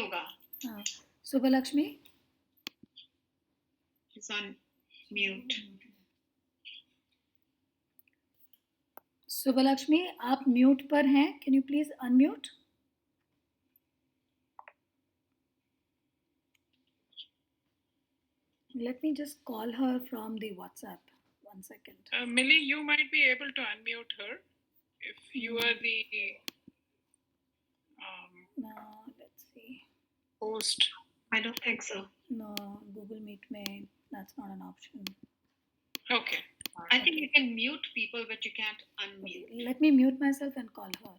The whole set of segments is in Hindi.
होगा। हाँ, Subbulakshmi it's on mute. Subbulakshmi आप म्यूट पर हैं, can you please unmute? Let me just call her from the WhatsApp. 1 second. Millie, you might be able to unmute her if you are the Let's see. host. I don't think so. No, Google Meet में that's not an option. Okay. I think you can mute people, but you can't unmute. Okay, let me mute myself and call her.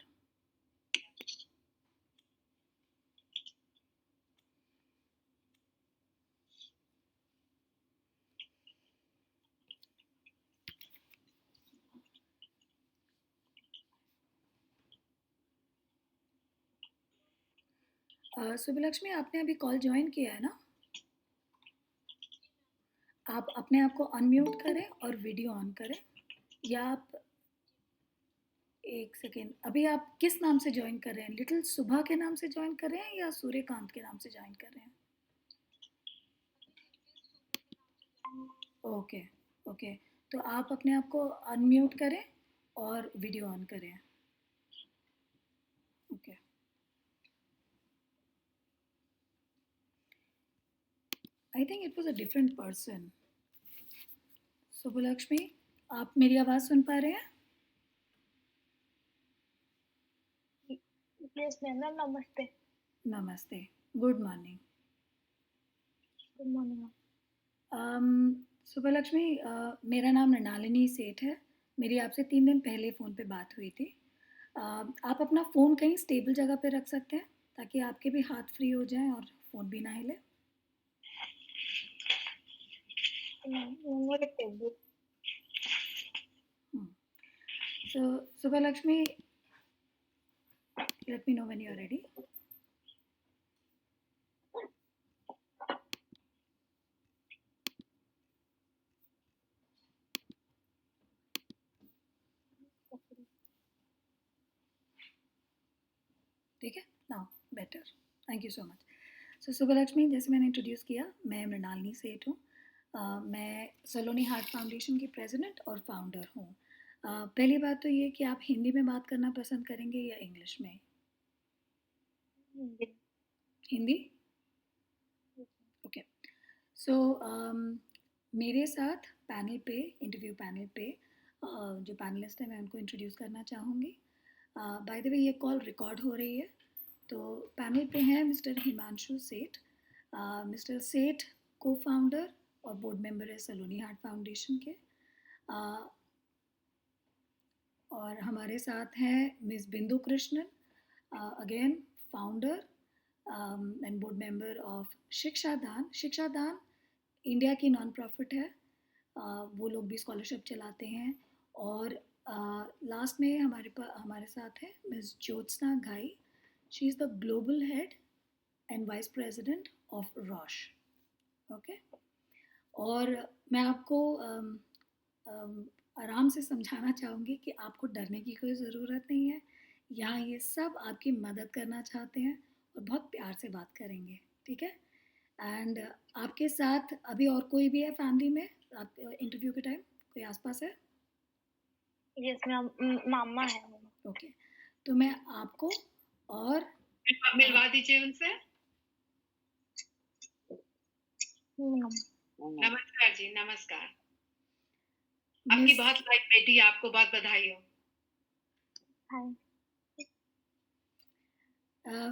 Subbulakshmi आपने अभी कॉल ज्वाइन किया है ना? आप अपने आप को अनम्यूट करें और वीडियो ऑन करें, या आप 1 सेकेंड, अभी आप किस नाम से ज्वाइन कर रहे हैं? लिटिल सुबह के नाम से ज्वाइन कर रहे हैं या सूर्यकांत के नाम से ज्वाइन कर रहे हैं? ओके ओके, तो आप अपने आप को अनम्यूट करें और वीडियो ऑन करें. Okay I think it was a different person. Subbulakshmi आप मेरी आवाज़ सुन पा रहे हैं? यस मैम, नमस्ते. नमस्ते, good morning. Good morning. Subbulakshmi मेरा नाम मृणालिनी सेठ है. मेरी आपसे 3 दिन पहले फ़ोन पे बात हुई थी. आप अपना फ़ोन कहीं स्टेबल जगह पे रख सकते हैं ताकि आपके भी हाथ फ्री हो जाएं और फ़ोन भी ना हिले. So Subhalakshmi, let me know when you are ready. ठीक है, now better. Thank you so much. So Subbulakshmi, जैसे मैंने इंट्रोड्यूस किया, मैं मृणालिनी सेठ हूँ. मैं सलोनी हार्ट फाउंडेशन की प्रेसिडेंट और फाउंडर हूँ. पहली बात तो ये कि आप हिंदी में बात करना पसंद करेंगे या इंग्लिश में? हिंदी. ओके. सो मेरे साथ पैनल पे, इंटरव्यू पैनल पे जो पैनलिस्ट हैं मैं उनको इंट्रोड्यूस करना चाहूँगी. बाय द वे ये कॉल रिकॉर्ड हो रही है. तो पैनल पे हैं मिस्टर हिमांशु सेठ. मिस्टर सेठ को फाउंडर और बोर्ड मेंबर है सलोनी हार्ट फाउंडेशन के. और हमारे साथ हैं miss Bindu Krishnan, again founder and board member of Shikshadaan. Shikshadaan India की नॉन प्रॉफिट है. वो लोग भी स्कॉलरशिप चलाते हैं. और लास्ट में हमारे साथ है मिस ज्योत्सना घाई. She is the global head and vice president of Roche. Okay. और मैं आपको आराम से समझाना चाहूँगी कि आपको डरने की कोई ज़रूरत नहीं है. यहाँ ये सब आपकी मदद करना चाहते हैं और बहुत प्यार से बात करेंगे. ठीक है. एंड आपके साथ अभी और कोई भी है फैमिली में? आप इंटरव्यू के टाइम कोई आसपास है? यस मैम, मामा है. ओके, तो मैं आपको और मिलवा दीजिए उनसे. नमस्कार जी, नमस्कार. आपकी बहुत लाइक बेटी, आपको बहुत बधाई हो.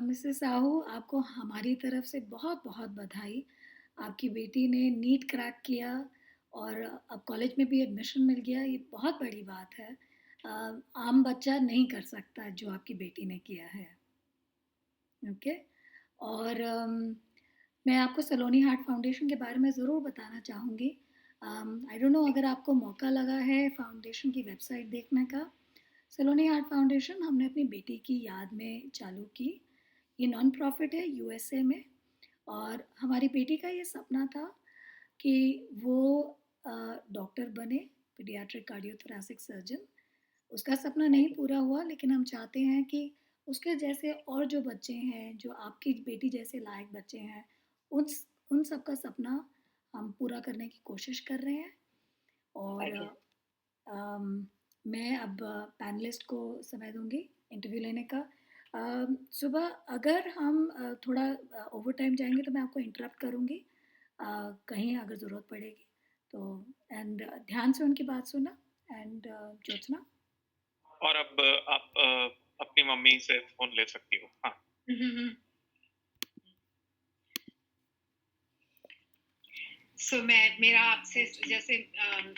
मिसेस साहू, आपको हमारी तरफ से बहुत बहुत बधाई. आपकी बेटी ने नीट क्रैक किया और अब कॉलेज में भी एडमिशन मिल गया. ये बहुत बड़ी बात है. आम बच्चा नहीं कर सकता जो आपकी बेटी ने किया है. ओके. और मैं आपको सलोनी हार्ट फाउंडेशन के बारे में ज़रूर बताना चाहूँगी. आई डोंट नो अगर आपको मौका लगा है फाउंडेशन की वेबसाइट देखने का. सलोनी हार्ट फाउंडेशन हमने अपनी बेटी की याद में चालू की. ये नॉन प्रॉफिट है यूएसए में. और हमारी बेटी का ये सपना था कि वो डॉक्टर बने, पीडियाट्रिक कार्डियोथोरैसिक सर्जन. उसका सपना नहीं पूरा हुआ, लेकिन हम चाहते हैं कि उसके जैसे और जो बच्चे हैं, जो आपकी बेटी जैसे लायक बच्चे हैं, उन सब का सपना हम पूरा करने की कोशिश कर रहे हैं। और Thank you. अम, मैं अब पैनलिस्ट को समय दूँगी इंटरव्यू लेने का। सुबह अगर हम थोड़ा ओवर टाइम जाएँगे तो मैं आपको इंटरप्ट करूँगी कहीं अगर ज़रूरत पड़ेगी तो। एंड ध्यान से उनकी बात सुनना। एंड ज्योत्सना, और अब आप अपनी मम्मी से फोन ले सकती हो। हाँ, मेरा आपसे जैसे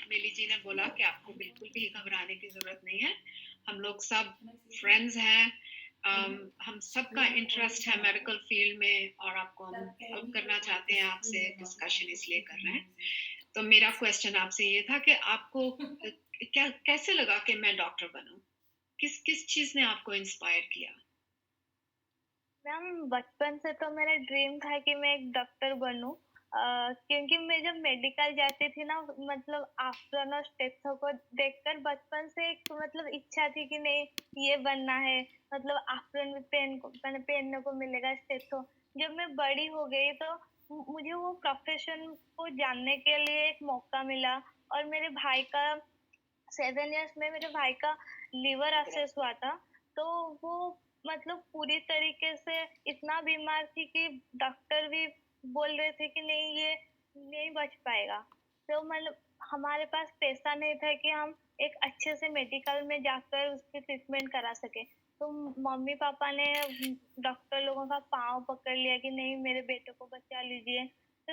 मिली जी ने बोला कि आपको बिल्कुल भी घबराने की जरूरत नहीं है। हम लोग सब फ्रेंड्स हैं। हम सबका इंटरेस्ट है मेडिकल फील्ड में और आपको हम हेल्प करना चाहते हैं। आपसे डिस्कशन इसलिए कर रहे हैं। तो मेरा क्वेश्चन आपसे ये था कि आपको कैसे लगा कि मैं डॉक्टर बनूं? किस चीज ने आपको इंस्पायर किया? मैम बचपन से तो मेरा ड्रीम था कि मैं एक डॉक्टर बनूं। क्योंकि मैं जब मेडिकल जाती थी ना, मतलब आफ्रन और स्टेथो को देखकर बचपन से एक मतलब इच्छा थी कि नहीं ये बनना है। मतलब आफ्रन भी पहनने को मिलेगा, स्टेथो। जब मैं बड़ी हो गई तो मुझे वो प्रोफेशन को जानने के लिए एक मौका मिला। और मेरे भाई का 7 इयर्स में मेरे भाई का लिवर असेस हुआ था। तो वो मतलब पूरी तरीके से इतना बीमार थी कि डॉक्टर भी बोल रहे थे कि नहीं ये नहीं बच पाएगा। तो मतलब हमारे पास पैसा नहीं था कि हम एक अच्छे से मेडिकल में जाकर उसकी ट्रीटमेंट करा सके। तो मम्मी पापा ने डॉक्टर लोगों का पाँव पकड़ लिया कि नहीं मेरे बेटे को बचा लीजिए। तो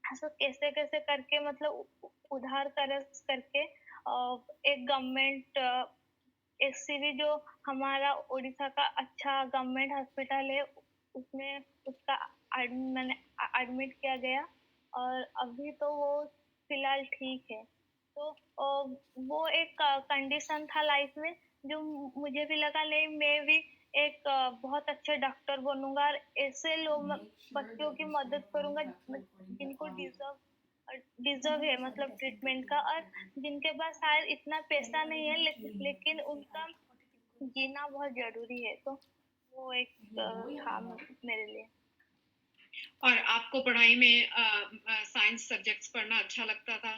ऐसा कैसे कैसे करके मतलब उधार कर्ज करके एक गवर्नमेंट एससीबी जो हमारा उड़ीसा का अच्छा गवर्नमेंट हॉस्पिटल है, उसमें उसका मैंने एडमिट किया गया। और अभी तो वो फिलहाल ठीक है। तो वो एक कंडीशन था लाइफ में जो मुझे भी लगा नहीं मैं भी एक बहुत अच्छे डॉक्टर बनूंगा और ऐसे लोग बच्चों की मदद करूंगा जिनको डिजर्व है मतलब ट्रीटमेंट का। और जिनके पास शायद इतना पैसा नहीं है लेकिन उनका जीना बहुत जरूरी है। तो वो एक था मेरे लिए। और आपको पढ़ाई में साइंस सब्जेक्ट्स पढ़ना अच्छा लगता था?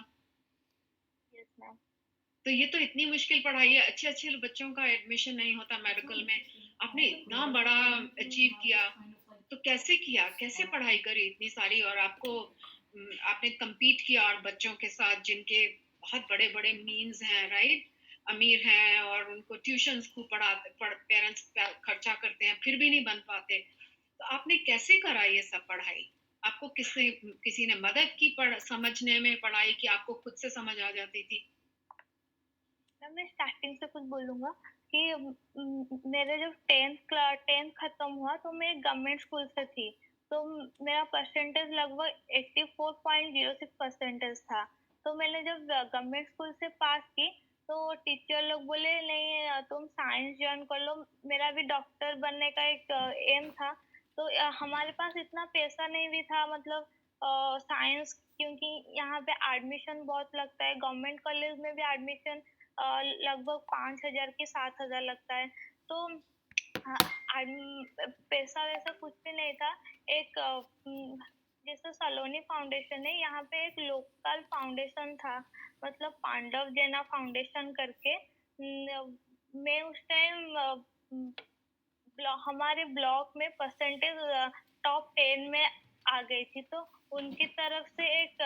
Yes ma'am. तो ये तो इतनी मुश्किल पढ़ाई है, अच्छे अच्छे बच्चों का एडमिशन नहीं होता मेडिकल में। आपने इतना बड़ा अचीव किया, तो कैसे किया, कैसे पढ़ाई करी इतनी सारी? और आपको आपने कम्पीट किया और बच्चों के साथ जिनके बहुत बड़े बड़े मीन्स हैं, राइट, अमीर हैं, और उनको ट्यूशंस खूब पेरेंट्स खर्चा करते हैं फिर भी नहीं बन पाते। तो आपने कैसे करा ये सब पढ़ाई? आपको किसी ने मदद की समझने में पढ़ाई की? आपको खुद से समझ आ जाती थी? मैं स्टार्टिंग से कुछ बोलूंगा कि मेरे जब 10th खत्म हुआ तो मैं गवर्नमेंट स्कूल से थी। तो मेरा परसेंटेज लगभग 84.06 परसेंटेज था। तो मैंने जब गवर्नमेंट स्कूल से पास की तो टीचर लोग बोले नहीं तुम साइंस ज्वाइन कर लो। मेरा भी डॉक्टर बनने का एक एम था। तो हमारे पास इतना पैसा नहीं भी था मतलब साइंस, क्योंकि यहाँ पे एडमिशन बहुत लगता है। गवर्नमेंट कॉलेज में भी एडमिशन लगभग 5,000 की 7,000 लगता है। तो पैसा वैसा कुछ भी नहीं था। एक जैसे सलोनी फाउंडेशन है यहाँ पे, एक लोकल फाउंडेशन था मतलब पांडव जेना फाउंडेशन करके। मैं उस टाइम हमारे ब्लॉक में परसेंटेज टॉप 10 में आ गई थी। तो उनकी तरफ से एक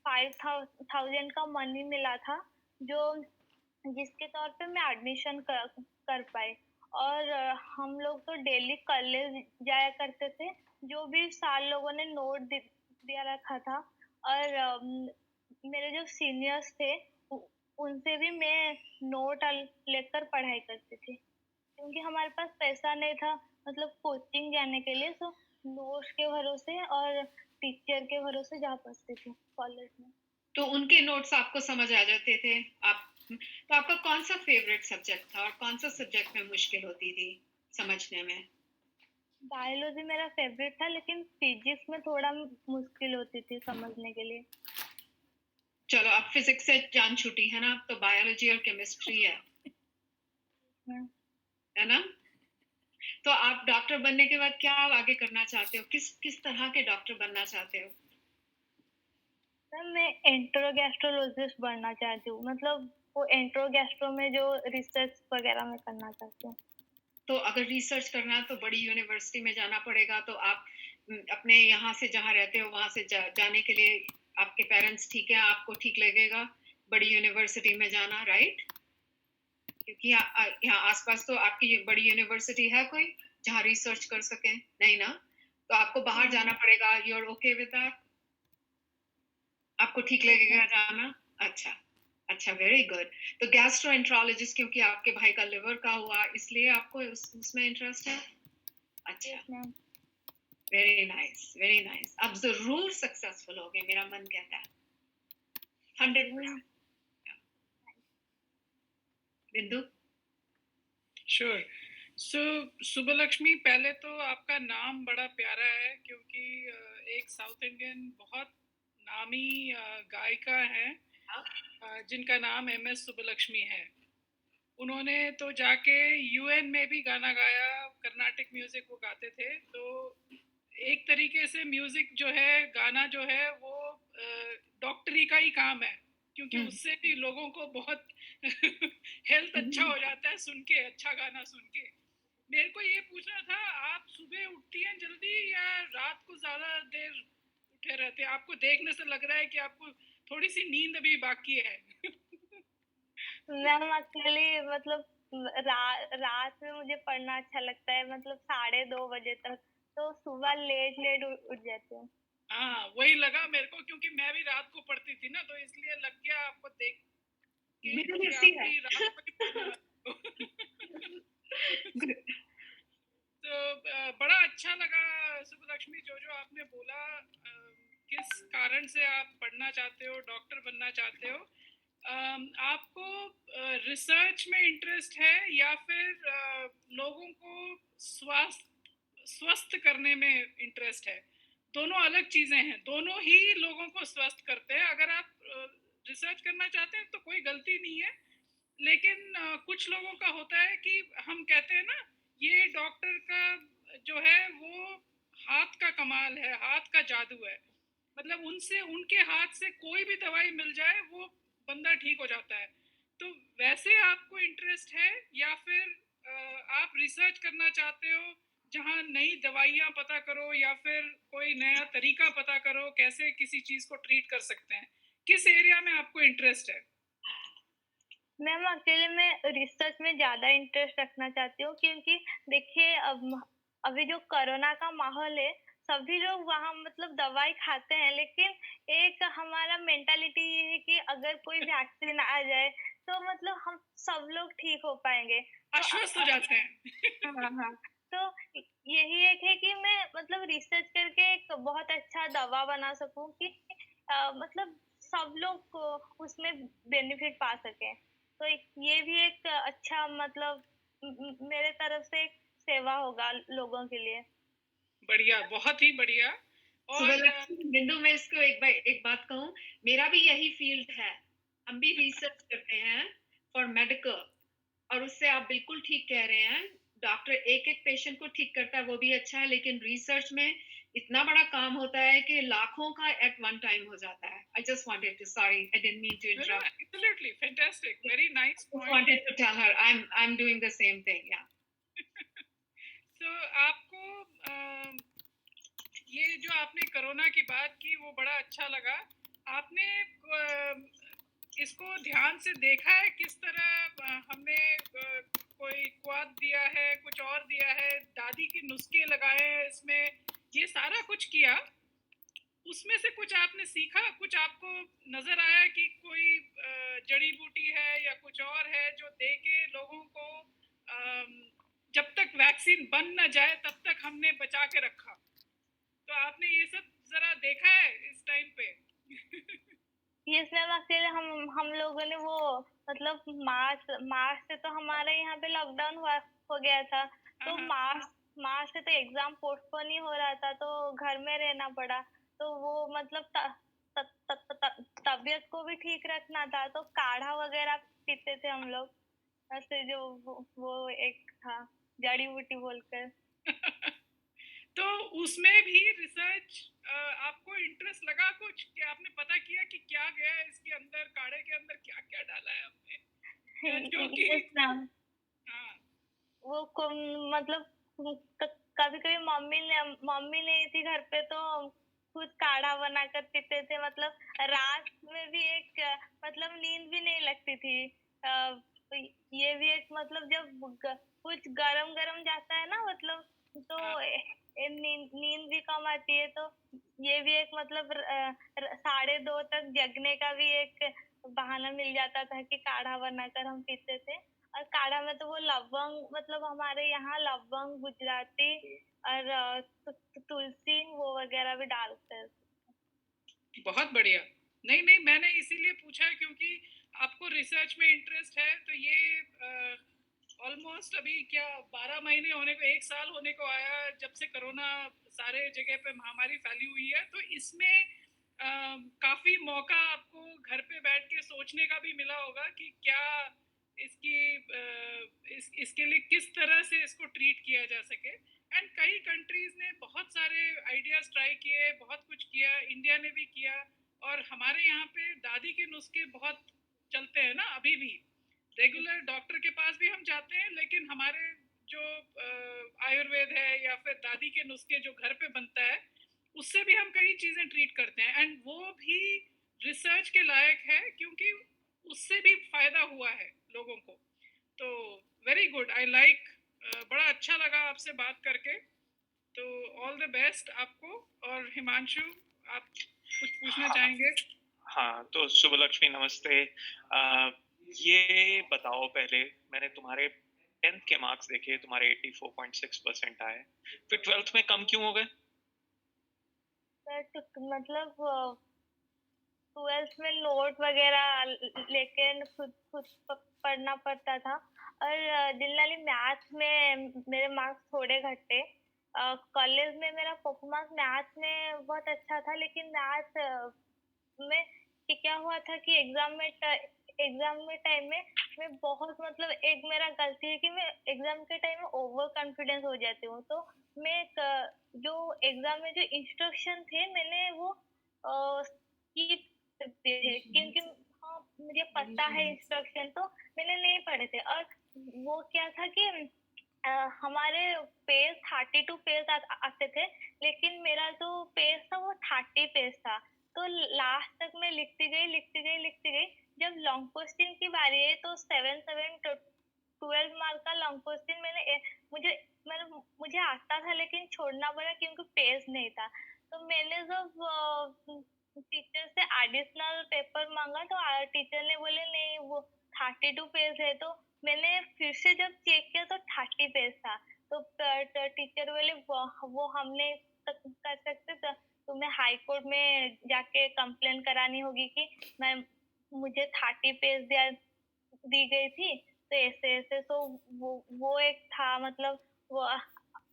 5,000 का मनी मिला था जो जिसके तौर पे मैं एडमिशन कर पाई। और हम लोग तो डेली कॉलेज जाया करते थे। जो भी साल लोगों ने नोट दिया रखा था। और मेरे जो सीनियर्स थे उनसे भी मैं नोट लेकर पढ़ाई करती थी, क्योंकि हमारे पास पैसा नहीं था मतलब कोचिंग जाने के लिए। तो नोट्स के भरोसे और टीचर के भरोसे जा पढ़ती थी कॉलेज में। तो उनके नोट्स आपको समझ आ जाते थे? तो आपका कौन सा फेवरेट सब्जेक्ट था और कौन सा सब्जेक्ट में मुश्किल होती थी समझने में? बायोलॉजी मेरा फेवरेट था लेकिन फिजिक्स में थोड़ा मुश्किल होती थी समझने के लिए। चलो, अब फिजिक्स से जान छूटी है ना, अब तो बायोलॉजी और केमिस्ट्री है ना? तो आप डॉक्टर बनने के बाद क्या आगे करना चाहते हो? किस तरह के डॉक्टर बनना चाहते हो? मैम मैं एंटेरोगैस्ट्रोलॉजिस्ट बनना चाहती हूँ, मतलब वो एंटेरोगैस्ट्रो में जो रिसर्च वगैरह मैं करना चाहती हूँ। तो अगर रिसर्च करना है तो बड़ी यूनिवर्सिटी में जाना पड़ेगा, तो आप अपने यहाँ से जहाँ रहते हो वहाँ से जाने के लिए आपके पेरेंट्स ठीक है, आपको ठीक लगेगा बड़ी यूनिवर्सिटी में जाना, राइट? क्योंकि यहाँ आसपास तो आपकी बड़ी यूनिवर्सिटी है कोई जहाँ रिसर्च कर सकें? नहीं ना? तो आपको बाहर जाना पड़ेगा। You are okay with that? आपको ठीक यस लगेगा मैम। जाना? अच्छा, अच्छा, वेरी गुड। तो गैस्ट्रोएंटरोलॉजिस्ट क्योंकि आपके भाई का लिवर का हुआ इसलिए आपको उसमें इंटरेस्ट है? अच्छा, yes ma'am. Very nice, very nice. आप ज़रूर सक्सेसफुल होगे, मेरा मन कहता है। Thank you ma'am. 100%। बिंदु? श्योर। सो सुबलक्ष्मी, पहले तो आपका नाम बड़ा प्यारा है, क्योंकि एक साउथ इंडियन बहुत नामी गायिका है जिनका नाम MS सुबलक्ष्मी है। उन्होंने तो जाके UN में भी गाना गाया, कर्नाटिक म्यूजिक वो गाते थे। तो एक तरीके से म्यूजिक जो है, गाना जो है, वो डॉक्टरी का ही काम है, क्योंकि उससे भी लोगों को बहुत हेल्थ अच्छा हो जाता है सुन के, अच्छा गाना सुन के। मेरे को ये पूछना था, आप सुबह उठती हैं जल्दी या रात को ज्यादा देर उठे रहते हैं? आपको देखने से लग रहा है कि आपको थोड़ी सी नींद अभी बाकी है। मैम एक्चुअली मतलब रात में मुझे पढ़ना अच्छा लगता है, मतलब 2:30 बजे तक, तो सुबह लेट उठ जाती हूँ। हाँ, वही लगा मेरे को, क्योंकि मैं भी रात को पढ़ती थी ना, तो इसलिए लग गया आपको देख के मेरे कि जैसी आप है। भी रात को ही पढ़ने वाले हो। तो बड़ा अच्छा लगा सुबलक्ष्मी, जो आपने बोला, किस कारण से आप पढ़ना चाहते हो, डॉक्टर बनना चाहते हो। आपको रिसर्च में इंटरेस्ट है या फिर लोगों को स्वस्थ करने में इंटरेस्ट है? दोनों अलग चीजें हैं, दोनों ही लोगों को स्वस्थ करते हैं। अगर आप रिसर्च करना चाहते हैं तो कोई गलती नहीं है, लेकिन कुछ लोगों का होता है कि हम कहते हैं ना, ये डॉक्टर का जो है वो हाथ का कमाल है, हाथ का जादू है। मतलब उनसे, उनके हाथ से कोई भी दवाई मिल जाए वो बंदा ठीक हो जाता है। तो वैसे आपको इंटरेस्ट है या फिर आप रिसर्च करना चाहते हो, जहाँ नई दवाइयाँ पता करो या फिर कोई नया तरीका पता करो कैसे किसी चीज को ट्रीट कर सकते हैं? किस एरिया में आपको इंटरेस्ट है? मैम एक्चुअली मैं रिसर्च में ज़्यादा इंटरेस्ट रखना चाहती हूँ, क्योंकि देखिए अब अभी जो कोरोना का माहौल है, सभी लोग वहाँ मतलब दवाई खाते हैं, लेकिन एक हमारा मेंटालिटी ये है कि अगर कोई वैक्सीन आ जाए तो मतलब हम सब लोग ठीक हो पाएंगे। तो आश्वस्त हो जाते हैं। हाँ हाँ, तो यही एक है कि मैं मतलब रिसर्च करके एक बहुत अच्छा दवा बना सकूं कि मतलब सब लोग को उसमें बेनिफिट पा सकें। तो ये भी एक अच्छा मतलब मेरे तरफ से एक सेवा होगा लोगों के लिए। बढ़िया, बहुत ही बढ़िया। और सुबह बिंदु, मैं इसको एक बात कहूँ, मेरा भी यही फील्ड है। हम भी रिसर्च करते हैं फॉर मेडिकल, और उससे आप बिल्कुल ठीक कह रहे हैं। डॉक्टर एक-एक पेशेंट को ठीक करता है, वो भी अच्छा है, लेकिन रिसर्च में इतना बड़ा काम होता है कि लाखों का एट वन टाइम हो जाता है। I just wanted to, sorry, I didn't mean to no, no, interrupt. absolutely fantastic, very nice Just point. wanted to tell her I'm doing the same thing, yeah. So आपको ये जो आपने कोरोना की बात की वो बड़ा अच्छा लगा। आपने इसको ध्यान से देखा है किस तरह हमने कोई क्वाद दिया है, कुछ और दिया है, दादी के नुस्खे लगाए हैं इसमें, ये सारा कुछ किया, उसमें से कुछ आपने सीखा, कुछ आपको नजर आया कि कोई जड़ी बूटी है या कुछ और है जो दे के लोगों को जब तक वैक्सीन बन ना जाए तब तक हमने बचा के रखा? तो आपने ये सब जरा देखा है इस टाइम पे? यस मैम, एक्चुअली हम लोगों ने वो मतलब मार्च मार्च से तो हमारे यहाँ पे लॉकडाउन हो गया था। तो हाँ, मार्च मार्च से तो एग्जाम पोस्टपोन ही हो रहा था, तो घर में रहना पड़ा। तो वो मतलब तबीयत को भी ठीक रखना था, तो काढ़ा वगैरह पीते थे हम लोग। ऐसे जो वो एक था जड़ी बूटी बोलकर। तो उसमें भी रिसर्च आपको इंटरेस्ट लगा कुछ कि आपने पता किया कि क्या गया है इसके अंदर, काढ़े के अंदर क्या क्या डाला है आपने, जो कि यस मैम। हाँ वो मतलब कभी कभी मम्मी नहीं थी घर पे तो खुद काढ़ा बनाकर पीते थे। मतलब रात में भी एक मतलब नींद भी नहीं लगती थी। तो ये भी एक मतलब जब कुछ गरम गरम जाता है ना मतलब तो हाँ नींद भी कम आती है। तो ये भी एक मतलब 2:30 तक जगने का भी एक बहाना मिल जाता था कि काढ़ा बनाकर हम पीते थे। और काढ़ा में तो वो लवंग मतलब हमारे यहाँ लवंग गुजराती और तुलसी वो वगैरह भी डालते हैं। बहुत बढ़िया। नहीं नहीं, मैंने इसीलिए पूछा है क्योंकि आपको रिसर्च में इंटरेस्ट है, तो ये ऑलमोस्ट अभी क्या 12 महीने होने को, 1 साल होने को आया जब से कोरोना सारे जगह पे महामारी फैली हुई है। तो इसमें काफी मौका आपको घर पे बैठ के सोचने का भी मिला होगा कि क्या इसकी इसके लिए किस तरह से इसको ट्रीट किया जा सके। एंड कई कंट्रीज ने बहुत सारे आइडियाज ट्राई किए, बहुत कुछ किया, इंडिया ने भी किया। और हमारे यहाँ पे दादी के नुस्खे बहुत चलते हैं ना अभी भी। रेगुलर डॉक्टर के पास भी हम जाते हैं, लेकिन हमारे जो आयुर्वेद है या फिर दादी के नुस्खे जो घर पे बनता है, उससे भी हम कई चीजें ट्रीट करते हैं। एंड वो भी रिसर्च के लायक है क्योंकि उससे भी फायदा हुआ है लोगों को। तो वेरी गुड, आई लाइक, बड़ा अच्छा लगा आपसे बात करके। तो ऑल द बेस्ट आपको। और हिमांशु, आप कुछ पूछना हाँ चाहेंगे? हाँ, तो शुभलक्ष्मी नमस्ते। ये बताओ, पहले मैंने तुम्हारे 10th के मार्क्स देखे, तुम्हारे 84.6% आए, फिर 12th में कम क्यों हो गए? मतलब 12th में नोट वगैरह लेके खुद खुद पढ़ना पड़ता था। और जनरली मैथ्स में मेरे मार्क्स थोड़े घटे। कॉलेज में मेरा परफॉर्मेंस मैथ्स में बहुत अच्छा था, लेकिन मैथ्स में कि क्या हुआ था कि एग्जाम में टाइम में मैं बहुत मतलब एक मेरा गलती है कि मैं एग्जाम के टाइम में ओवर कॉन्फिडेंस हो जाती हूँ। तो मैं जो एग्जाम में जो इंस्ट्रक्शन थे मैंने वो स्किप कर दिए थे, क्योंकि हाँ मुझे पता है इंस्ट्रक्शन तो मैंने नहीं पढ़े थे। और वो क्या था कि हमारे पेज 32 पेज आते थे, लेकिन मेरा जो पेज था वो 30 पेज था। तो लास्ट तक मैं लिखती गई। जब लॉन्ग क्वेश्चन की बारी है तो 12 मार्क का लॉन्ग क्वेश्चन मुझे आता था, लेकिन छोड़ना पड़ा क्योंकि पेज नहीं था। तो मैंने जब टीचर से एडिशनल पेपर मांगा तो टीचर ने बोले नहीं वो 32 पेज है। तो मैंने फिर से जब चेक किया तो 30 पेज था। तो टीचर बोले वो हम नहीं कर सकते, तो तुम्हें हाई कोर्ट में जाके कंप्लेन करानी होगी कि मैं मुझे 30 पेज दी गई थी। तो ऐसे ऐसे तो वो एक था मतलब वो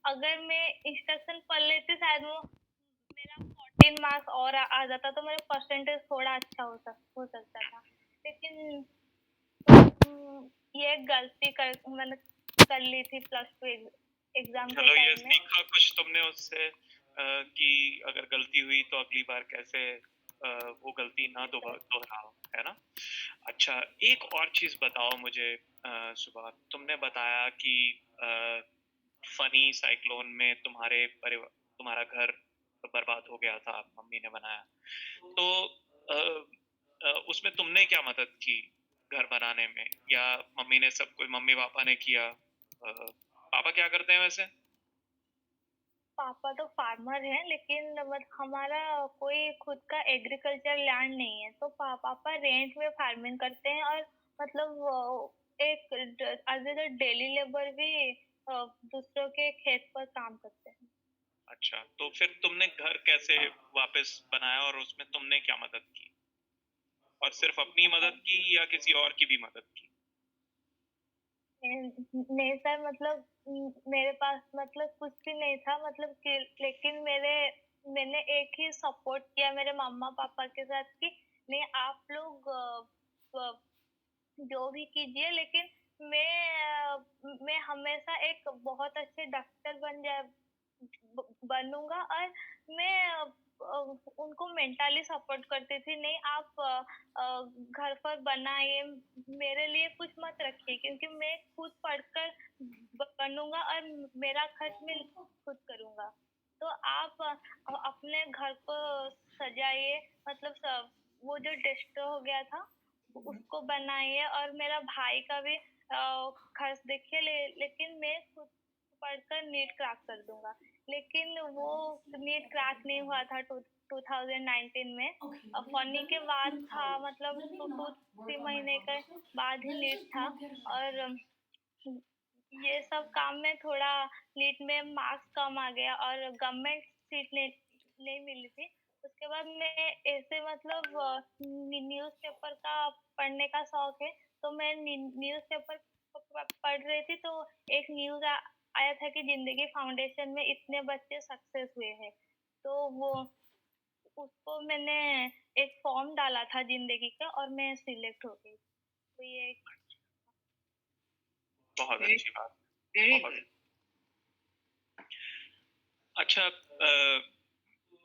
अगर मैं इंस्ट्रक्शन पढ़ लेती शायद वो मेरा 14 मार्क्स और आ जाता तो मेरा परसेंटेज थोड़ा अच्छा हो सकता था। लेकिन ये गलती मैंने कर ली थी प्लस टू एग्जाम के चलो, ये टाइम में। सीखा कुछ तुमने उससे कि अगर गलती हुई तो अगली बार कैसे वो गलती ना दोहराओ, है ना? अच्छा, एक और चीज बताओ मुझे। सुबह तुमने बताया कि फनी साइक्लोन में तुम्हारा घर बर्बाद हो गया था, मम्मी ने बनाया। तो उसमें तुमने क्या मदद की घर बनाने में, या मम्मी ने सब कुछ, मम्मी पापा ने किया? पापा क्या करते हैं वैसे? पापा तो फार्मर हैं, लेकिन हमारा कोई खुद का एग्रीकल्चर लैंड नहीं है। तो पापा रेंट में फार्मिंग करते हैं और मतलब एक एज ए डेली लेबर भी दूसरों के खेत पर काम करते हैं। अच्छा, तो फिर तुमने घर कैसे वापस बनाया और उसमें तुमने क्या मदद की? और सिर्फ अपनी मदद की या किसी और की भी मदद की? नहीं सर, मतलब मेरे पास मतलब कुछ भी नहीं था मतलब कि, लेकिन मैंने एक ही सपोर्ट किया मेरे मम्मा पापा के साथ कि नहीं आप लोग जो भी कीजिए, लेकिन मैं हमेशा एक बहुत अच्छे डॉक्टर बनूँगा और मैं उनको मेंटली सपोर्ट करती थी, नहीं आप घर पर बनाइए, मेरे लिए कुछ मत रखिए क्योंकि मैं खुद पढ़कर बनूँगा और मेरा खर्च मैं खुद करूँगा। तो आप अपने घर को सजाइए, मतलब सब वो जो डिस्ट्रॉय हो गया था उसको बनाइए और मेरा भाई का भी खर्च देखिए, लेकिन मैं खुद पढ़कर नीट क्रैक कर दूँगा। लेकिन वो नीट क्रैक नहीं हुआ था 2019 में। फनी के बाद था, मतलब 2-3 महीने के बाद ही नीट था और ये सब काम में थोड़ा नीट में मार्क्स कम आ गया और गवर्नमेंट सीट नहीं मिली थी। उसके बाद मैं ऐसे मतलब न्यूज़पेपर का पढ़ने का शौक है, तो मैं न्यूज़पेपर पढ़ रही थी तो एक न्यूज़ आया था कि जिंदगी फाउंडेशन में इतने बच्चे सक्सेस हुए हैं। तो वो उसको मैंने एक फॉर्म डाला था जिंदगी का और मैं सिलेक्ट हो गई। तो ये बहुत वेरी अच्छी बात। वेरी बहुत गुड। अच्छा।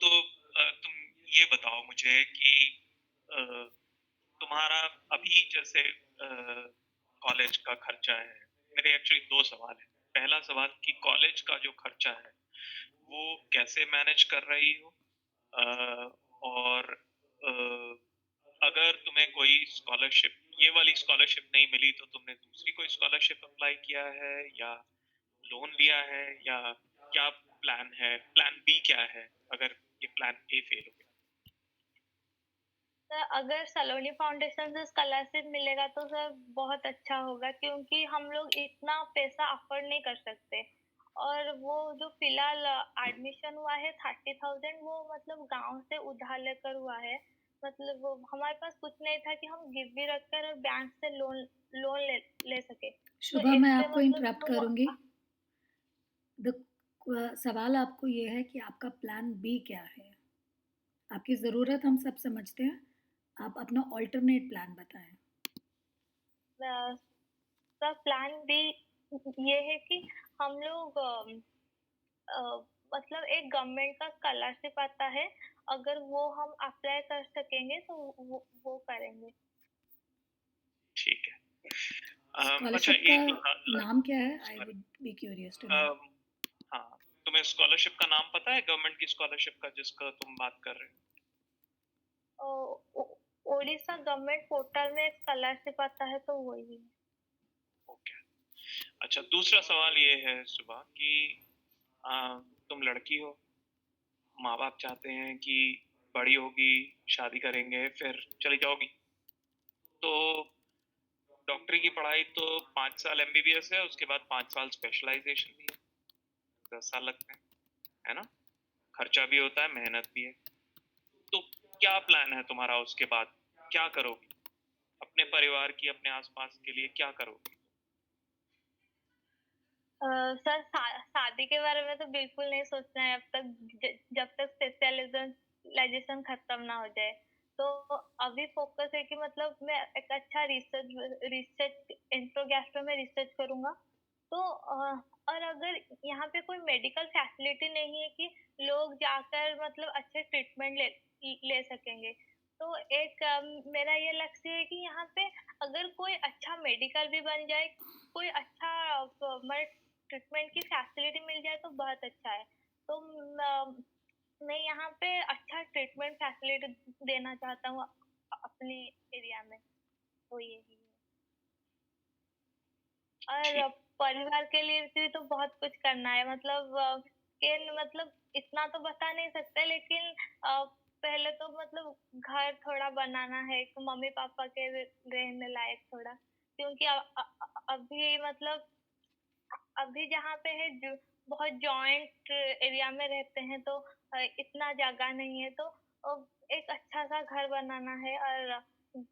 तो तुम ये बताओ मुझे कि अ, तुम्हारा अभी जैसे कॉलेज का खर्चा है। मेरे एक्चुअली दो सवाल हैं। पहला सवाल कि कॉलेज का जो खर्चा है वो कैसे मैनेज कर रही हो, अ, और अगर तुम्हें कोई स्कॉलरशिप, ये वाली स्कॉलरशिप नहीं मिली तो तुमने दूसरी कोई स्कॉलरशिप अप्लाई किया है या लोन लिया है, या क्या प्लान है, प्लान बी क्या है अगर ये प्लान ए फेल हो गया? सर, अगर सलोनी फाउंडेशन से स्कॉलरशिप मिलेगा तो सर बहुत अच्छा होगा, क्योंकि हम लोग इतना पैसा अफोर्ड नहीं कर सकते। और वो जो फिलहाल एडमिशन हुआ है 30,000, वो मतलब गांव से उधार लेकर हुआ है। मतलब वो हमारे पास कुछ नहीं था कि हम गिरवी रखकर और बैंक से लोन लोन ले सके। तो शुभा, मैं इससे आपको मतलब इंटरप्ट हम करूँगी। द सवाल आपको ये है कि आपका प्लान बी क्या है? आपकी ज़रूरत हम सब समझते हैं। आप अपना अल्टरनेट प्लान बताएँ। का प्लान भी ये है कि हम लोग मतलब एक गवर्नमेंट का स्कॉलरशिप आता है, अगर वो हम अप्लाई कर सकेंगे तो वो करेंगे। ठीक है। अच्छा, स्कॉलरशिप का एक नाम क्या है? I sorry, would be curious to know. हाँ, तुम्हें स्कॉलरशिप का नाम पता है, गवर्नमेंट की स्कॉलरशिप का जिसका तुम बात कर रहे ओडिशा गवर्नमेंट पोर्टल में स्कॉलरशिप आता है तो वही है। हो? ओके। अच्छा, दूसरा सवाल ये है सुबह कि तुम लड़की हो, माँ बाप चाहते हैं कि बड़ी होगी, शादी करेंगे, फिर चली जाओगी। तो डॉक्टरी की पढ़ाई तो 5 साल एमबीबीएस है, उसके बाद 5 साल स्पेशलाइजेशन भी है, 10 साल लगते हैं, है ना? खर्चा भी होता है, मेहनत भी है। तो क्या प्लान है तुम्हारा उसके बाद? क्या करोगी अपने परिवार की, अपने आसपास के लिए क्या करोगी? सर, शादी के बारे में तो बिल्कुल नहीं सोचना है अब तक, जब तक स्पेशलाइजेशन खत्म ना हो जाए। तो अभी फोकस है कि मतलब मैं एक अच्छा रिसर्च रिसर्च इंट्रोगैस्ट्रो में रिसर्च करूंगा। तो और अगर यहाँ पे कोई मेडिकल फैसिलिटी नहीं है कि लोग जाकर मतलब अच्छे ट्रीटमेंट ले सकेंगे, तो एक मेरा ये लक्ष्य है कि यहाँ पे अगर कोई अच्छा मेडिकल भी बन जाए, कोई अच्छा ट्रीटमेंट की फैसिलिटी मिल जाए तो बहुत अच्छा है। तो मैं यहाँ पे अच्छा ट्रीटमेंट फैसिलिटी देना चाहता हूँ अपने एरिया में। तो यही है। और ठीक। परिवार के लिए भी तो बहुत कुछ करना है, मतलब मतलब इतना तो बता नहीं सकते, लेकिन पहले तो मतलब घर थोड़ा बनाना है, मम्मी पापा के रहने लायक थोड़ा, क्योंकि अभी मतलब अभी जहाँ पे है जो बहुत जॉइंट एरिया में रहते हैं, तो इतना जगह नहीं है, तो एक अच्छा सा घर बनाना है। और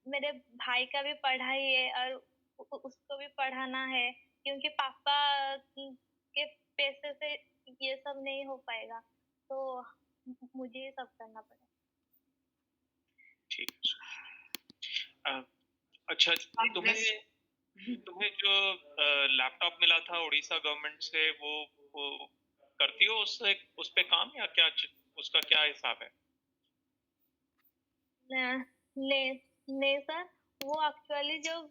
मेरे भाई का भी पढ़ाई है और उसको भी पढ़ाना है, क्योंकि पापा के पैसे से ये सब नहीं हो पाएगा, तो मुझे ये सब करना पड़ेगा। ठीक है। अच्छा, गॉड तुम्हें ब्लेस। तुम्हें जो लैपटॉप मिला था उड़ीसा गवर्नमेंट से, वो करती हो उससे उस पे काम, या क्या उसका क्या हिसाब है? नहीं नहीं सर, वो एक्चुअली जब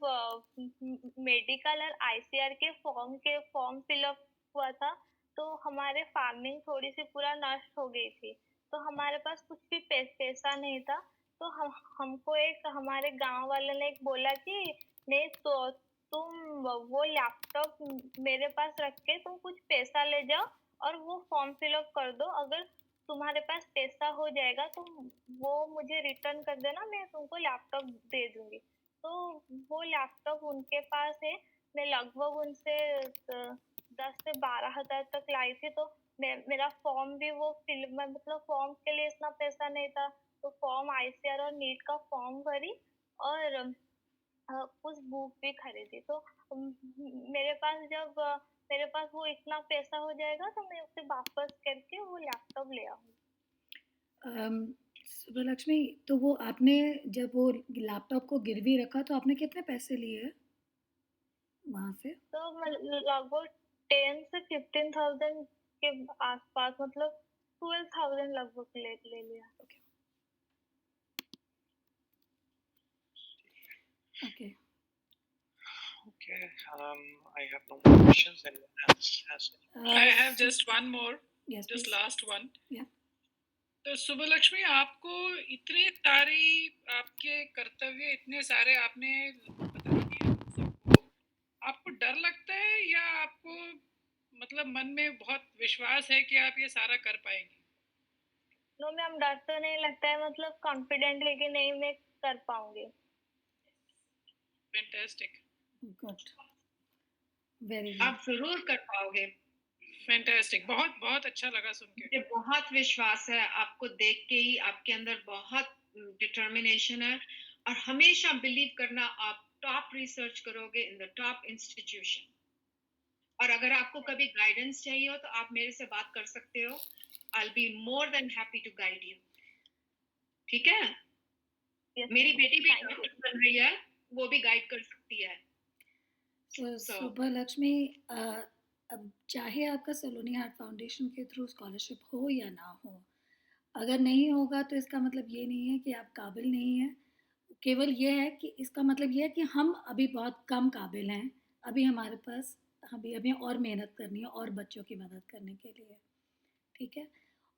मेडिकल और आईसीआर के फॉर्म फिलअप हुआ था, तो हमारे फार्मिंग थोड़ी सी पूरा नष्ट हो गई थी, तो हमारे पास कुछ भी पैसा नहीं था। तो हमको एक हमारे गांव वाले ने एक बोला कि नहीं, तो तुम वो लैपटॉप मेरे पास रख के तुम कुछ पैसा ले जाओ और वो फॉर्म फिलअप कर दो। अगर तुम्हारे पास पैसा हो जाएगा तो वो मुझे रिटर्न कर देना, मैं तुमको लैपटॉप दे दूंगी। तो वो लैपटॉप उनके पास है। मैं लगभग उनसे 10 से 12 हजार तक लाई थी। तो मेरा फॉर्म भी वो फिल मतलब फॉर्म के लिए इतना पैसा नहीं था, तो फॉर्म आईसीआर और नीट का फॉर्म भरी और कुछ बुक भी खरीदी। तो मेरे पास जब मेरे पास वो इतना पैसा हो जाएगा तो मैं उसे वापस करके वो लैपटॉप ले आऊंगी। सुबलक्ष्मी, तो वो आपने जब वो लैपटॉप को गिरवी रखा तो आपने कितने पैसे लिए वहाँ से? तो लगभग 10 से 15 थाउजेंड के आसपास, मतलब 12 थाउजेंड लगभग ले लिया। Okay. Okay, I have no more questions. Anyone else has any? I have just one more, Yes, just please. last one. Yeah. तो सुबलक्ष्मी, आपको इतने सारी आपके कर्तव्य इतने सारे आपने बता दिए हम सबको, आपको डर लगता है या आपको मतलब मन में बहुत विश्वास है कि आप ये सारा कर पाएंगे? नो मैम, डर तो नहीं लगता है, मतलब कॉन्फिडेंट है कि नहीं मैं कर पाऊंगी। फैंटास्टिक, गुड, वेरी आप गुड। जरूर कर पाओगे। फैंटास्टिक, बहुत बहुत अच्छा लगा सुन के। मुझे बहुत विश्वास है आपको देख के ही, आपके अंदर बहुत डिटर्मिनेशन है और हमेशा बिलीव करना, आप टॉप रिसर्च करोगे इन द टॉप इंस्टीट्यूशन। और अगर आपको कभी गाइडेंस चाहिए हो तो आप मेरे से बात कर सकते हो। I'll be more than happy to guide you. ठीक है? Yes, मेरी ma'am. बेटी भी Thank you. डॉक्टर बन रही है, वो भी गाइड कर सकती है। तो So, सुबलक्ष्मी, अब चाहे आपका सलोनी हार्ट फाउंडेशन के थ्रू स्कॉलरशिप हो या ना हो, अगर नहीं होगा तो इसका मतलब ये नहीं है कि आप काबिल नहीं हैं। केवल ये है कि इसका मतलब ये है कि हम अभी बहुत कम काबिल हैं। अभी हमारे पास अभी हमें और मेहनत करनी है और बच्चों की मदद करने के लिए, ठीक है?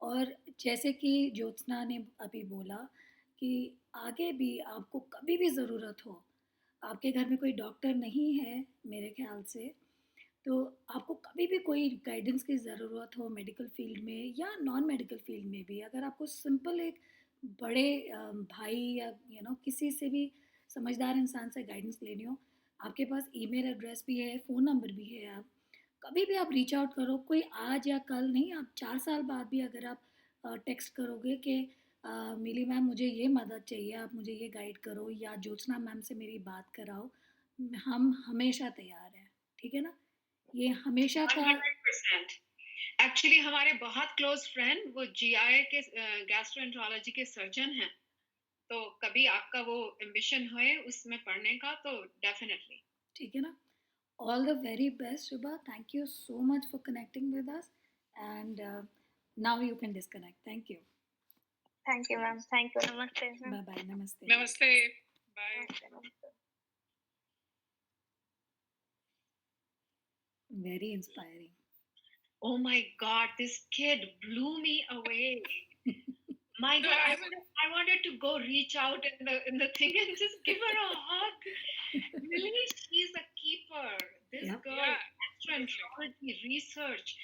और जैसे कि ज्योत्सना ने अभी बोला कि आगे भी आपको कभी भी ज़रूरत हो, आपके घर में कोई डॉक्टर नहीं है मेरे ख्याल से, तो आपको कभी भी कोई गाइडेंस की ज़रूरत हो मेडिकल फील्ड में या नॉन मेडिकल फील्ड में भी, अगर आपको सिंपल एक बड़े भाई या किसी से भी समझदार इंसान से गाइडेंस लेनी हो, आपके पास ईमेल एड्रेस भी है, फ़ोन नंबर भी है। आप कभी भी आप रीच आउट करो, कोई आज या कल नहीं, आप 4 साल बाद भी अगर आप टेक्स्ट करोगे कि मिली मैम मुझे ये मदद चाहिए, आप मुझे ये गाइड करो, या ज्योत्सना मैम से मेरी बात कराओ, हम हमेशा तैयार हैं, ठीक है ना? ये हमेशा का 100%। एक्चुअली हमारे बहुत क्लोज फ्रेंड वो जीआई के गैस्ट्रोएंटरोलॉजी के सर्जन हैं। तो कभी आपका वो एम्बिशन है उसमें पढ़ने का तो डेफिनेटली। ठीक है ना? All the very best Shubha, thank you so much for connecting with us, and now you can disconnect. Thank you. Thank you, ma'am. Thank you. Namaste, ma'am. Bye bye, नमस्ते। नमस्ते, bye. Namaste, namaste. Very inspiring. Oh my God, this kid blew me away. My No, God, I wanted to go reach out in the thing and just give her a hug. Really, she's a keeper. This Yeah. girl, Yeah, gastroenterology research.